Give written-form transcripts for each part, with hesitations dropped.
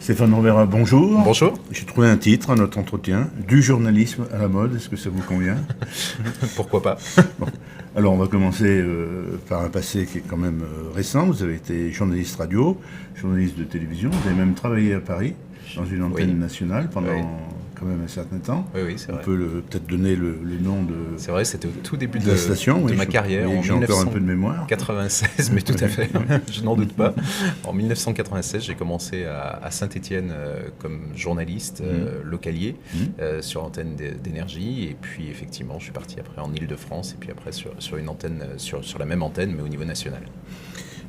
Stéphane Rovera, bonjour. Bonjour. J'ai trouvé un titre à notre entretien, du journalisme à la mode, est-ce que ça vous convient? Pourquoi pas? Bon. Alors on va commencer par un passé qui est quand même récent. Vous avez été journaliste radio, journaliste de télévision, vous avez même travaillé à Paris, dans une antenne nationale pendant quand même un certain temps. Oui, c'est vrai. On peut peut-être donner le nom de... C'est vrai, c'était au tout début de la station, de ma carrière, en j'ai encore un peu de mémoire. 96, mais tout à fait, je n'en doute pas. En 1996, j'ai commencé à Saint-Étienne comme journaliste localier sur antenne d'énergie, et puis effectivement, je suis parti après en Île-de-France, et puis après sur une antenne, sur la même antenne, mais au niveau national.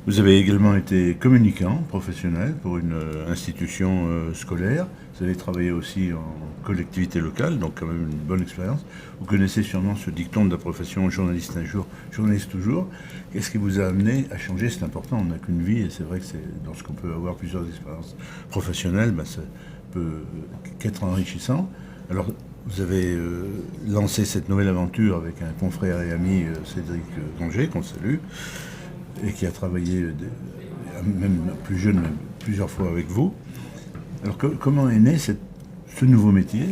Vous avez également été communicant professionnel pour une institution scolaire. Vous avez travaillé aussi en collectivité locale, donc quand même une bonne expérience. Vous connaissez sûrement ce dicton de la profession, journaliste un jour, journaliste toujours. Qu'est-ce qui vous a amené à changer? C'est important, on n'a qu'une vie, et c'est vrai que dans ce qu'on peut avoir plusieurs expériences professionnelles, ça peut qu'être enrichissant. Alors, vous avez lancé cette nouvelle aventure avec un confrère et ami, Cédric Granger, qu'on salue, et qui a travaillé, même plus jeune, même plusieurs fois avec vous. Alors comment est né ce nouveau métier?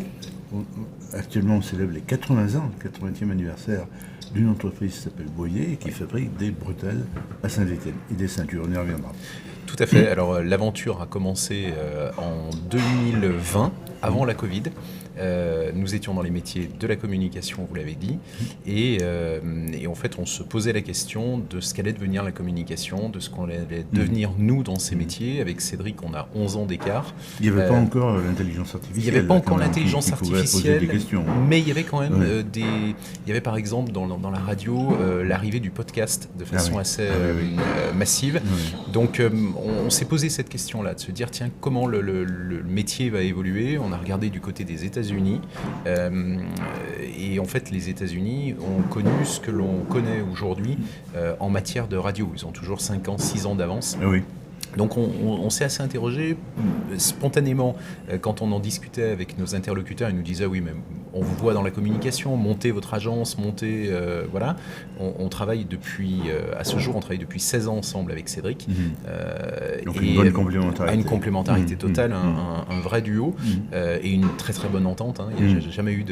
Actuellement, on célèbre les 80 ans, le 80e anniversaire d'une entreprise qui s'appelle Boyer et qui fabrique des bretelles à Saint-Étienne et des ceintures. On y reviendra. Tout à fait. Alors l'aventure a commencé en 2020, avant la Covid. Nous étions dans les métiers de la communication, vous l'avez dit, et en fait on se posait la question de ce qu'allait devenir la communication, de ce qu'on allait devenir nous dans ces métiers. Avec Cédric, on a 11 ans d'écart. Il n'y avait pas encore l'intelligence artificielle. Il n'y avait pas encore l'intelligence artificielle, mais il y avait quand même il y avait par exemple dans la radio l'arrivée du podcast de façon assez massive. Donc on s'est posé cette question-là, de se dire tiens, comment le métier va évoluer. On a regardé du côté des États-Unis, et en fait les États-Unis ont connu ce que l'on connaît aujourd'hui en matière de radio. Ils ont toujours 5 ans, 6 ans d'avance. Donc on s'est assez interrogé spontanément quand on en discutait avec nos interlocuteurs. Ils nous disaient oui, mais on vous voit dans la communication, montez votre agence, montez voilà. On travaille depuis à ce jour, on travaille depuis 16 ans ensemble avec Cédric. Donc une bonne complémentarité. Une complémentarité totale, un vrai duo et une très très bonne entente. Il n'y a jamais eu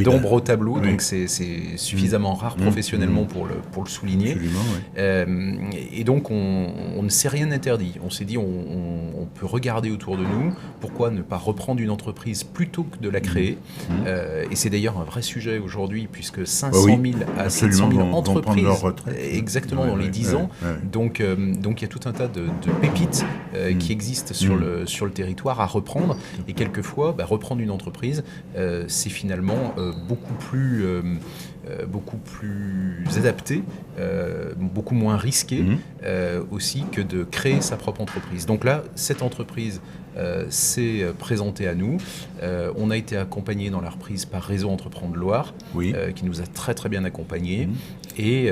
d'ombre au tableau, donc c'est suffisamment rare professionnellement pour le souligner. Et donc on ne s'est rien interdit. On s'est dit, on peut regarder autour de nous, pourquoi ne pas reprendre une entreprise plutôt que de la créer. Et c'est d'ailleurs un vrai sujet aujourd'hui, puisque 500 000 à 700 000 entreprises, exactement dans les 10 ans. Donc il y a tout un tas de pépites qui existent sur le territoire à reprendre. Et quelquefois, reprendre une entreprise, c'est finalement beaucoup plus adapté, beaucoup moins risqué aussi que de créer sa propre entreprise. Donc là, cette entreprise s'est présentée à nous. On a été accompagné dans la reprise par Réseau Entreprendre Loire, qui nous a très très bien accompagnés. Et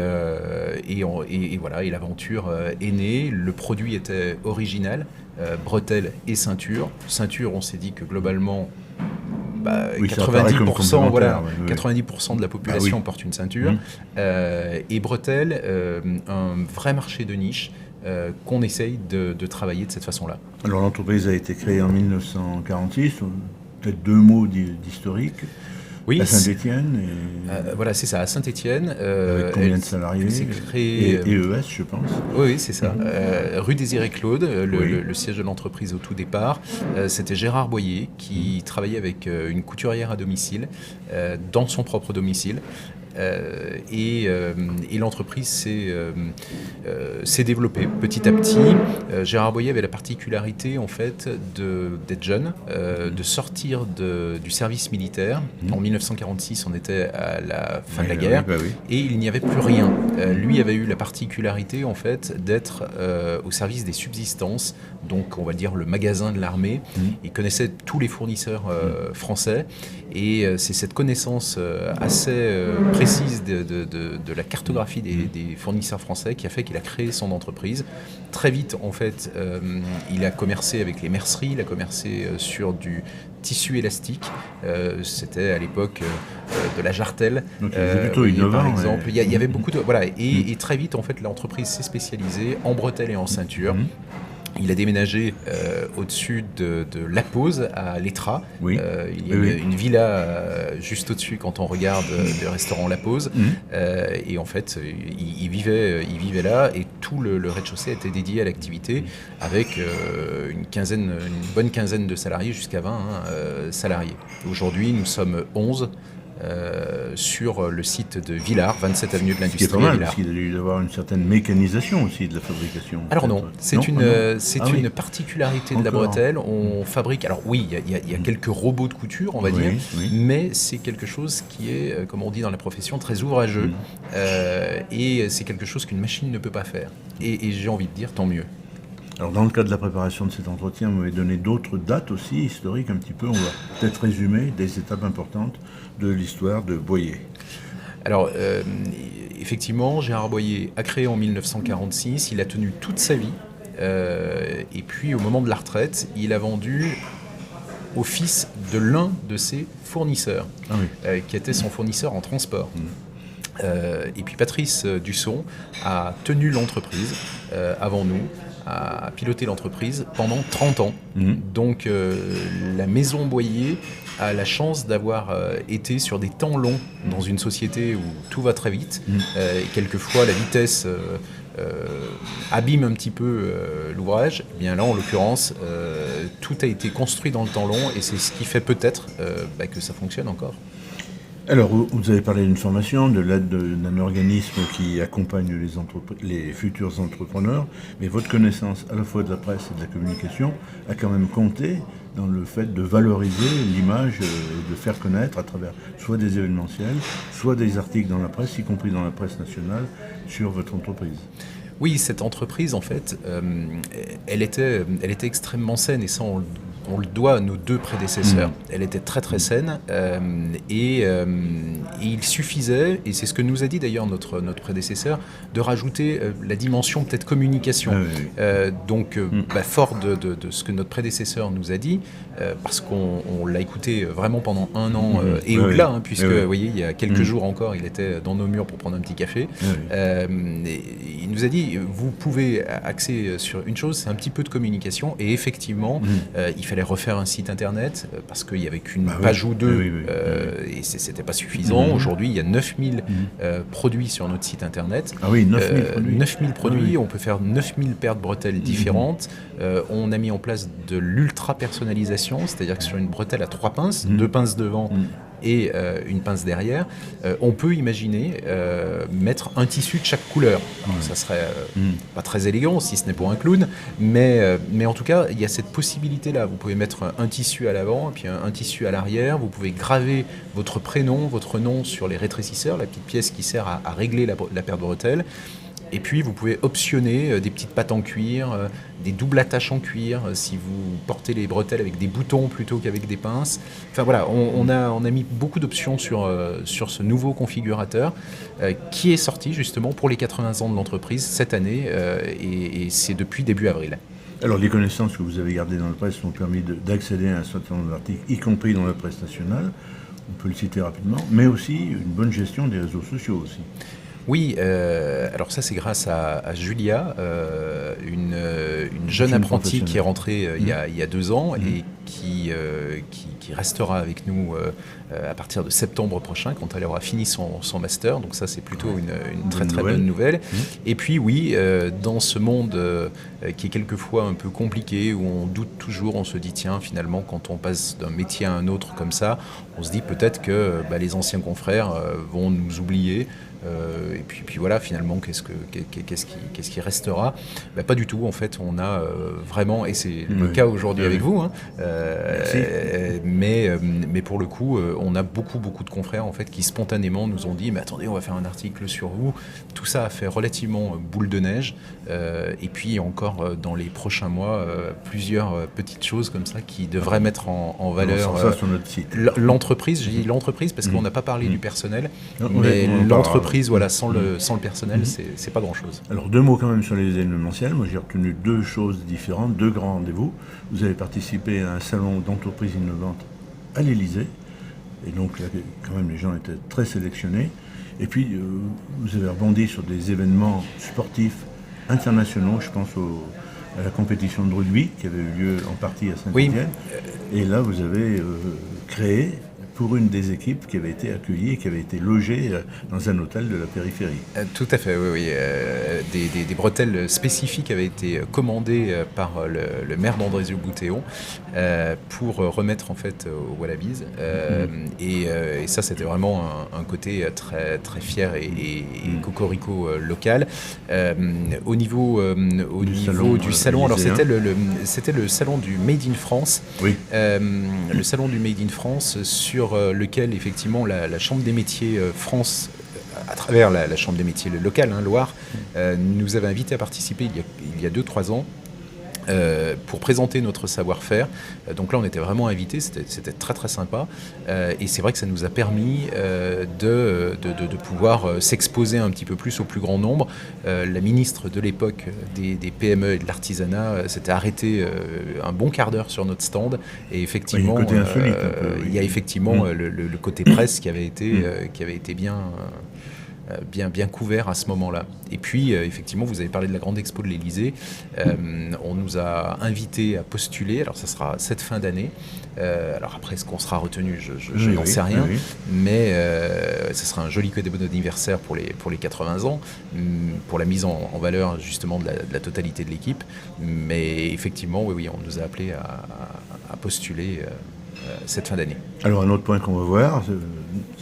voilà, et l'aventure est née. Le produit était original, bretelles et ceinture. Ceinture, on s'est dit que globalement, 90%, voilà, 90% de la population porte une ceinture. Et bretelles, un vrai marché de niche qu'on essaye de travailler de cette façon-là. Alors l'entreprise a été créée en 1946, peut-être 2 mots d'historique. Oui, à Saint-Étienne. Voilà, c'est ça, à Saint-Étienne. Avec combien de salariés? C'est créé, et ES, je pense. Oui, c'est ça. Rue Désiré-Claude, le siège de l'entreprise au tout départ. C'était Gérard Boyer qui travaillait avec une couturière à domicile, dans son propre domicile. Et l'entreprise s'est développée petit à petit. Gérard Boyer avait la particularité en fait d'être jeune, de sortir du service militaire. En 1946, on était à la fin de la guerre et il n'y avait plus rien. Lui avait eu la particularité en fait d'être au service des subsistances, donc on va dire le magasin de l'armée. Il connaissait tous les fournisseurs français et c'est cette connaissance assez précise de la cartographie des fournisseurs français qui a fait qu'il a créé son entreprise. Très vite, en fait, il a commercé avec les merceries, il a commercé sur du tissu élastique. C'était à l'époque de la jartelle. Donc il était plutôt innovant. Par exemple, il y avait beaucoup de... Voilà, et très vite, en fait, l'entreprise s'est spécialisée en bretelles et en ceinture. Il a déménagé au-dessus de La Pose, à l'Étrat. Oui. Il y a une villa juste au-dessus quand on regarde le restaurant La Pose. Et en fait, il vivait là et tout le rez-de-chaussée était dédié à l'activité avec une bonne quinzaine de salariés, jusqu'à 20 salariés. Aujourd'hui, nous sommes 11. Sur le site de Villars, 27 avenue de l'Industrie. Ce qui est pas mal, Villars. parce qu'il a dû y avoir une certaine mécanisation aussi de la fabrication. Alors non, c'est une particularité de la Encore. bretelle. On fabrique, alors oui, il y a quelques robots de couture, on va dire, mais c'est quelque chose qui est, comme on dit dans la profession, très ouvrageux. Et c'est quelque chose qu'une machine ne peut pas faire. Et j'ai envie de dire, tant mieux. Alors dans le cadre de la préparation de cet entretien, vous m'avez donné d'autres dates aussi historiques un petit peu. On va peut-être résumer des étapes importantes de l'histoire de Boyer. Alors effectivement, Gérard Boyer a créé en 1946, il a tenu toute sa vie. Et puis au moment de la retraite, il a vendu au fils de l'un de ses fournisseurs, qui était son fournisseur en transport. Et puis Patrice Dusson a tenu l'entreprise avant nous, a piloté l'entreprise pendant 30 ans. Donc la maison Boyer a la chance d'avoir été sur des temps longs dans une société où tout va très vite. Et quelquefois la vitesse abîme un petit peu l'ouvrage. Eh bien là, en l'occurrence, tout a été construit dans le temps long et c'est ce qui fait peut-être que ça fonctionne encore. Alors, vous avez parlé d'une formation, de l'aide d'un organisme qui accompagne les futurs entrepreneurs, mais votre connaissance à la fois de la presse et de la communication a quand même compté dans le fait de valoriser l'image et de faire connaître à travers soit des événementiels, soit des articles dans la presse, y compris dans la presse nationale, sur votre entreprise. Oui, cette entreprise, en fait, elle était extrêmement saine, et ça, on le doit à nos deux prédécesseurs. Elle était très très saine, et il suffisait, et c'est ce que nous a dit d'ailleurs notre prédécesseur, de rajouter la dimension peut-être communication. Donc, fort de ce que notre prédécesseur nous a dit, parce qu'on l'a écouté vraiment pendant un an et au-delà, puisque vous voyez, il y a quelques jours encore, il était dans nos murs pour prendre un petit café. Il nous a dit, vous pouvez axer sur une chose, c'est un petit peu de communication, et effectivement, il fallait refaire un site internet parce qu'il n'y avait qu'une page ou deux, et c'était pas suffisant. Aujourd'hui, il y a 9000 produits sur notre site internet. Ah oui, 9000 produits. 9000 produits, on peut faire 9000 paires de bretelles différentes. On a mis en place de l'ultra-personnalisation, c'est-à-dire que sur une bretelle à 3 pinces, 2 pinces devant et une pince derrière, on peut imaginer mettre un tissu de chaque couleur. Alors, ça serait pas très élégant si ce n'est pour un clown, mais en tout cas, il y a cette possibilité-là. Vous pouvez mettre un tissu à l'avant et puis un tissu à l'arrière. Vous pouvez graver votre prénom, votre nom sur les rétrécisseurs, la petite pièce qui sert à régler la paire de bretelles. Et puis, vous pouvez optionner des petites pattes en cuir, des doubles attaches en cuir, si vous portez les bretelles avec des boutons plutôt qu'avec des pinces. Enfin voilà, on a mis beaucoup d'options sur ce nouveau configurateur qui est sorti justement pour les 80 ans de l'entreprise cette année, et c'est depuis début avril. Alors, les connaissances que vous avez gardées dans la presse ont permis d'accéder à un certain nombre d'articles, y compris dans la presse nationale, on peut le citer rapidement, mais aussi une bonne gestion des réseaux sociaux aussi. Oui, alors ça c'est grâce à Julia, une jeune apprentie qui est rentrée il y a 2 ans et qui restera avec nous à partir de septembre prochain quand elle aura fini son master. Donc ça c'est plutôt une très très bonne nouvelle. Et puis oui, dans ce monde qui est quelquefois un peu compliqué, où on doute toujours, on se dit tiens finalement quand on passe d'un métier à un autre comme ça, on se dit peut-être que les anciens confrères vont nous oublier. Et puis voilà, finalement, qu'est-ce qui restera ? Pas du tout, en fait, on a vraiment, et c'est le cas aujourd'hui avec vous, mais pour le coup, on a beaucoup de confrères en fait qui spontanément nous ont dit mais attendez, on va faire un article sur vous. Tout ça a fait relativement boule de neige, et puis encore dans les prochains mois, plusieurs petites choses comme ça qui devraient mettre en valeur ça sur notre site. L'entreprise. J'ai dit l'entreprise parce qu'on n'a pas parlé du personnel, mais l'entreprise, voilà, sans le personnel, c'est pas grand-chose. Alors 2 mots quand même sur les événementiels. Moi j'ai retenu 2 choses différentes, 2 grands rendez-vous. Vous avez participé à un salon d'entreprise innovante à l'Élysée, et donc là, quand même les gens étaient très sélectionnés. Et puis vous avez rebondi sur des événements sportifs internationaux, je pense au à la compétition de rugby qui avait eu lieu en partie à Oui. Saint-Étienne. Et là, vous avez créé pour une des équipes qui avait été accueillie et qui avait été logée dans un hôtel de la périphérie. Tout à fait, oui. Des bretelles spécifiques avaient été commandées par le maire d'Andrézieux-Bouthéon pour remettre en fait aux Wallabies. Et ça, c'était vraiment un côté très, très fier et cocorico local. Au niveau du salon, alors c'était le salon du Made in France. Oui. Le salon du Made in France sur lequel effectivement la Chambre des métiers France, à travers la Chambre des métiers locale, Loire, nous avait invités à participer il y a 2-3 ans pour présenter notre savoir-faire. Donc là, on était vraiment invités, c'était très très sympa. Et c'est vrai que ça nous a permis de pouvoir s'exposer un petit peu plus au plus grand nombre. La ministre de l'époque des PME et de l'artisanat s'était arrêtée un bon quart d'heure sur notre stand. Et effectivement, il y a effectivement le côté presse qui avait été bien couvert à ce moment-là. Et puis, effectivement, vous avez parlé de la grande expo de l'Élysée. On nous a invités à postuler. Alors, ça sera cette fin d'année. Alors après, est-ce qu'on sera retenu? Je n'en sais rien. Mais ce sera un joli cadeau d'anniversaire pour les 80 ans, pour la mise en valeur, justement, de la totalité de l'équipe. Mais effectivement, oui, on nous a appelés à postuler cette fin d'année. Alors un autre point qu'on va voir,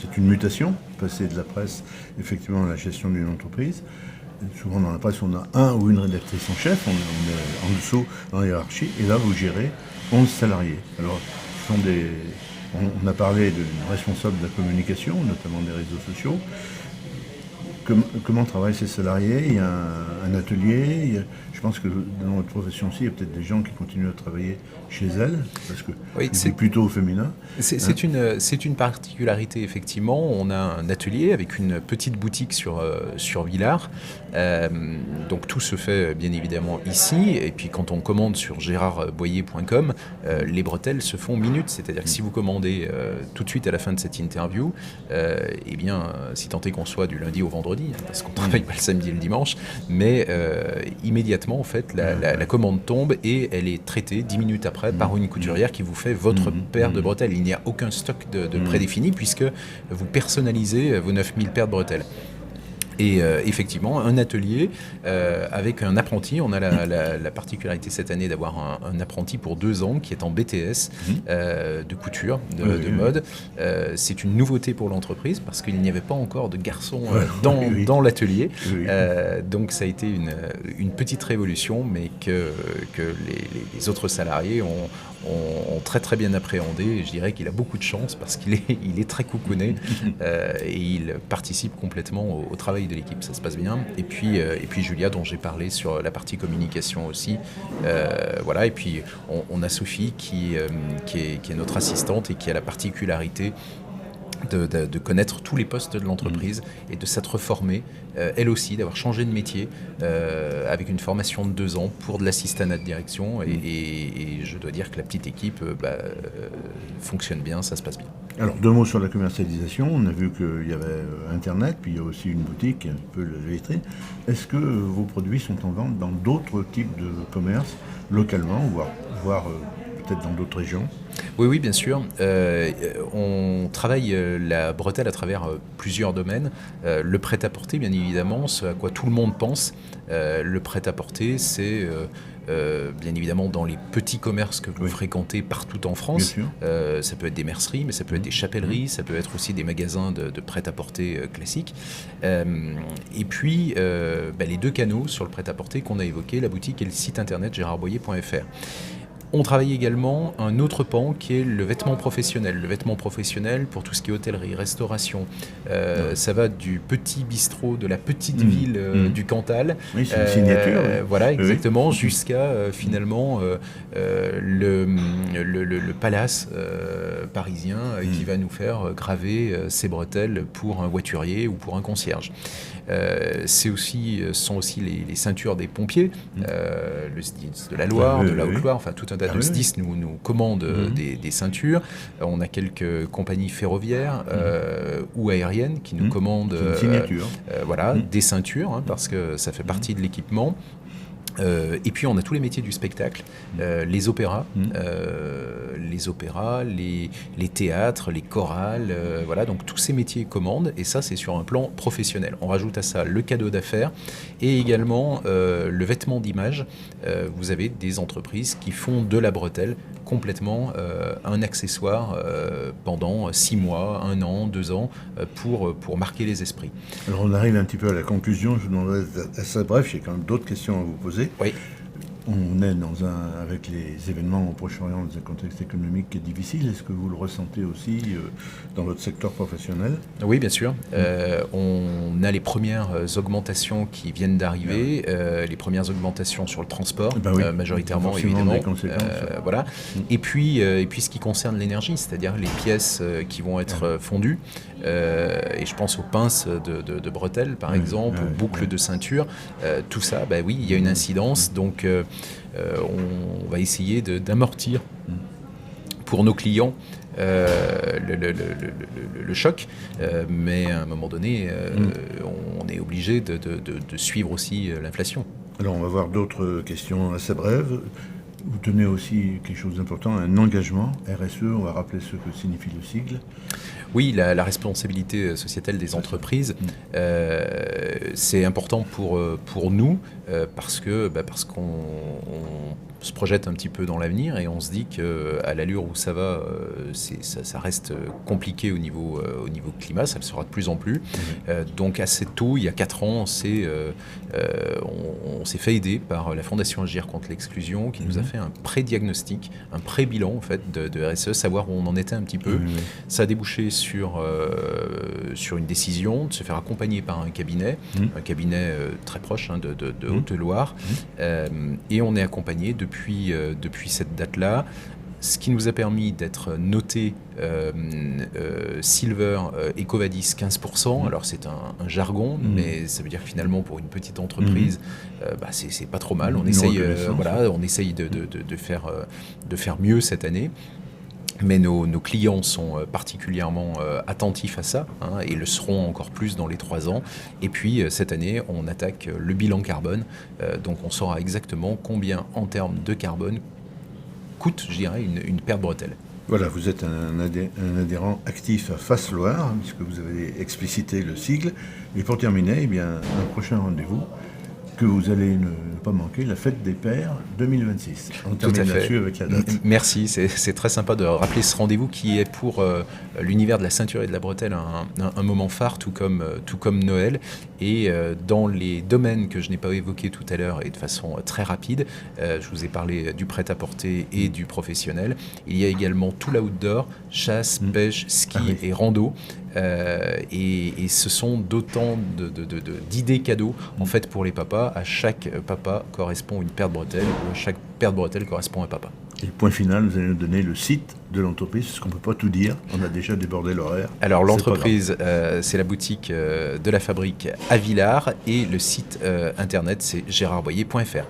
c'est une mutation, passer de la presse effectivement à la gestion d'une entreprise. Souvent dans la presse, on a un ou une rédactrice en chef, on est en dessous dans la hiérarchie, et là vous gérez 11 salariés. Alors on a parlé d'une responsable de la communication, notamment des réseaux sociaux. Comment travaillent ces salariés? Il y a un atelier. Je pense que dans notre profession aussi, il y a peut-être des gens qui continuent à travailler chez elles, parce que c'est plutôt féminin. C'est une particularité, effectivement. On a un atelier avec une petite boutique sur Villars. Donc tout se fait bien évidemment ici. Et puis quand on commande sur gérardboyer.com, les bretelles se font minutes. C'est-à-dire que si vous commandez tout de suite à la fin de cette interview, eh bien, si tant est qu'on soit du lundi au vendredi, parce qu'on ne travaille pas le samedi et le dimanche, mais immédiatement, en fait, la commande tombe et elle est traitée 10 minutes après par une couturière qui vous fait votre paire de bretelles. Il n'y a aucun stock de prédéfini puisque vous personnalisez vos 9000 paires de bretelles. Et effectivement, un atelier avec un apprenti. On a la particularité cette année d'avoir un apprenti pour 2 ans qui est en BTS de couture, de mode. C'est une nouveauté pour l'entreprise parce qu'il n'y avait pas encore de garçon dans l'atelier. Donc ça a été une petite révolution, mais que les autres salariés ont très très bien appréhendé. Et je dirais qu'il a beaucoup de chance parce qu'il est très coucouné et il participe complètement au travail de l'équipe. Ça se passe bien. Et puis Julia, dont j'ai parlé sur la partie communication aussi. Voilà. Et puis on a Sophie qui est notre assistante et qui a la particularité de connaître tous les postes de l'entreprise et de s'être formée, elle aussi, d'avoir changé de métier avec une formation de 2 ans pour de l'assistanat de direction. Et je dois dire que la petite équipe fonctionne bien, ça se passe bien. Alors 2 mots sur la commercialisation. On a vu qu'il y avait Internet, puis il y a aussi une boutique, un peu la vitrine. Est-ce que vos produits sont en vente dans d'autres types de commerces, localement, voire peut-être dans d'autres régions? Oui, bien sûr. On travaille la bretelle à travers plusieurs domaines. Le prêt-à-porter, bien évidemment, ce à quoi tout le monde pense. Le prêt-à-porter, c'est bien évidemment dans les petits commerces que vous fréquentez partout en France. Ça peut être des merceries, mais ça peut être des chapelleries, ça peut être aussi des magasins de prêt-à-porter classiques. Et puis, les 2 canaux sur le prêt-à-porter qu'on a évoqués, la boutique et le site internet gérardboyer.fr. On travaille également un autre pan qui est le vêtement professionnel. Le vêtement professionnel pour tout ce qui est hôtellerie, restauration. Ça va du petit bistrot de la petite ville du Cantal. Oui, c'est une signature. Voilà, exactement, jusqu'à finalement le palace parisien qui va nous faire graver ses bretelles pour un voiturier ou pour un concierge. Sont aussi les ceintures des pompiers, le SDIS de la Loire, de la Haute-Loire, enfin tout un tas de SDIS nous commandent des ceintures. On a quelques compagnies ferroviaires ou aériennes qui nous commandent une signature. des ceintures, parce que ça fait partie de l'équipement. Et puis on a tous les métiers du spectacle, les opéras, les théâtres, les chorales, voilà, donc tous ces métiers commandent, et ça c'est sur un plan professionnel. On rajoute à ça le cadeau d'affaires et également le vêtement d'image. Vous avez des entreprises qui font de la bretelle complètement un accessoire pendant 6 mois, 1 an, 2 ans, pour marquer les esprits. Alors on arrive un petit peu à la conclusion, je vous demanderai assez bref, j'ai quand même d'autres questions à vous poser. Oui. On est avec les événements au Proche-Orient dans un contexte économique qui est difficile. Est-ce que vous le ressentez aussi dans votre secteur professionnel ? Oui, bien sûr. On a les premières augmentations qui viennent d'arriver, les premières augmentations sur le transport, majoritairement évidemment. Voilà. Et puis ce qui concerne l'énergie, c'est-à-dire les pièces qui vont être fondues. Et je pense aux pinces de bretelles, par exemple, aux boucles de ceinture. Tout ça, oui, il y a une incidence. Donc, on va essayer d'amortir pour nos clients le choc, mais à un moment donné, on est obligé de suivre aussi l'inflation. Alors, on va voir d'autres questions assez brèves. Vous tenez aussi quelque chose d'important, un engagement RSE, on va rappeler ce que signifie le sigle. Oui, la responsabilité sociétale des entreprises, c'est important pour nous parce qu'on se projette un petit peu dans l'avenir et on se dit qu'à l'allure où ça va, ça reste compliqué au niveau climat, ça le sera de plus en plus. Donc assez tôt, il y a 4 ans, on s'est fait aider par la Fondation Agir contre l'exclusion qui nous a fait un pré-diagnostic, un pré-bilan en fait de RSE, savoir où on en était un petit peu. Ça a débouché sur une décision de se faire accompagner par un cabinet très proche de Haute-Loire, et on est accompagné depuis cette date-là, ce qui nous a permis d'être noté Silver EcoVadis 15%. Alors c'est un jargon, mais ça veut dire que finalement pour une petite entreprise, c'est pas trop mal. On essaye de faire mieux cette année. Mais nos clients sont particulièrement attentifs à ça, et le seront encore plus dans les 3 ans. Et puis cette année, on attaque le bilan carbone, donc on saura exactement combien en termes de carbone coûte, je dirais, une paire de bretelles. Voilà, vous êtes un adhérent actif à Face Loire, puisque vous avez explicité le sigle. Et pour terminer, un prochain rendez-vous que vous allez ne pas manquer, la fête des pères 2026. On termine là-dessus avec la date. Merci, c'est très sympa de rappeler ce rendez-vous qui est pour l'univers de la ceinture et de la bretelle un moment phare, tout comme Noël. Et dans les domaines que je n'ai pas évoqués tout à l'heure et de façon très rapide, je vous ai parlé du prêt-à-porter et du professionnel. Il y a également tout l'outdoor, chasse, pêche, ski et rando. Et ce sont d'autant d'idées cadeaux en fait pour les papas. À chaque papa correspond une paire de bretelles, ou à chaque paire de bretelles correspond un papa. Et le point final, vous allez nous donner le site de l'entreprise, parce qu'on ne peut pas tout dire, on a déjà débordé l'horaire. Alors l'entreprise, c'est la boutique de la fabrique à Villars, et le site internet, c'est gérardboyer.fr.